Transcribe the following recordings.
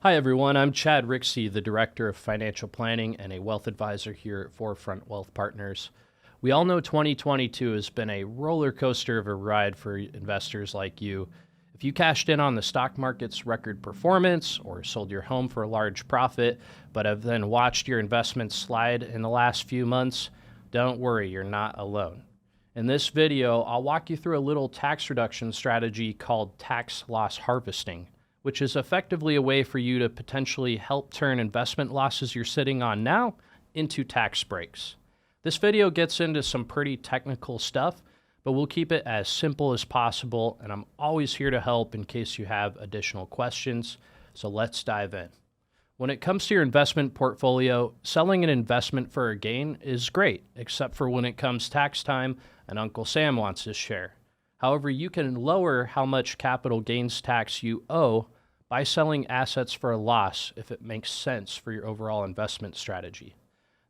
Hi, everyone. I'm Chad Rixse, the Director of Financial Planning and a Wealth Advisor here at Forefront Wealth Partners. We all know 2022 has been a roller coaster of a ride for investors like you. If you cashed in on the stock market's record performance or sold your home for a large profit, but have then watched your investments slide in the last few months, don't worry, you're not alone. In this video, I'll walk you through a little tax reduction strategy called tax loss harvesting, which is effectively a way for you to potentially help turn investment losses you're sitting on now into tax breaks. This video gets into some pretty technical stuff, but we'll keep it as simple as possible, and I'm always here to help in case you have additional questions. So let's dive in. When it comes to your investment portfolio, selling an investment for a gain is great, except for when it comes tax time and Uncle Sam wants his share. However, you can lower how much capital gains tax you owe by selling assets for a loss if it makes sense for your overall investment strategy.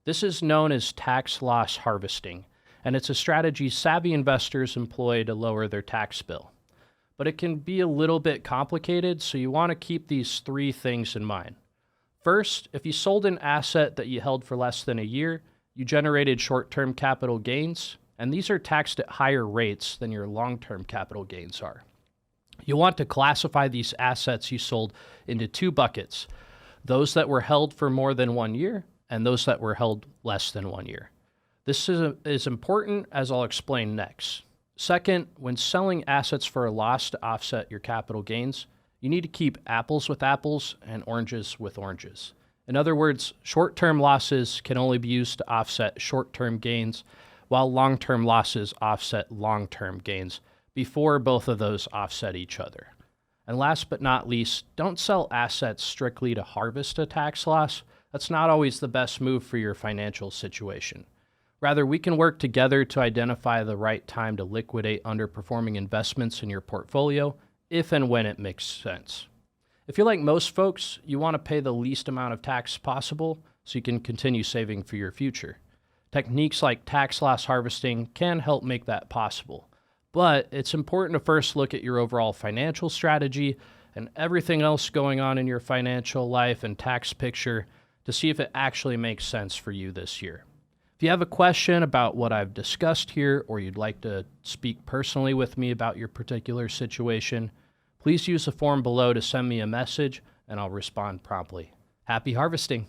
This is known as tax loss harvesting, and it's a strategy savvy investors employ to lower their tax bill. But it can be a little bit complicated, so you want to keep these three things in mind. First, if you sold an asset that you held for less than a year, you generated short-term capital gains, and these are taxed at higher rates than your long-term capital gains are. You'll want to classify these assets you sold into two buckets, those that were held for more than 1 year and those that were held less than 1 year. This is important, as I'll explain next. Second, when selling assets for a loss to offset your capital gains, you need to keep apples with apples and oranges with oranges. In other words, short-term losses can only be used to offset short-term gains, while long-term losses offset long-term gains before both of those offset each other. And last but not least, don't sell assets strictly to harvest a tax loss. That's not always the best move for your financial situation. Rather, we can work together to identify the right time to liquidate underperforming investments in your portfolio if and when it makes sense. If you're like most folks, you want to pay the least amount of tax possible so you can continue saving for your future. Techniques like tax loss harvesting can help make that possible, but it's important to first look at your overall financial strategy and everything else going on in your financial life and tax picture to see if it actually makes sense for you this year. If you have a question about what I've discussed here, or you'd like to speak personally with me about your particular situation, please use the form below to send me a message and I'll respond promptly. Happy harvesting!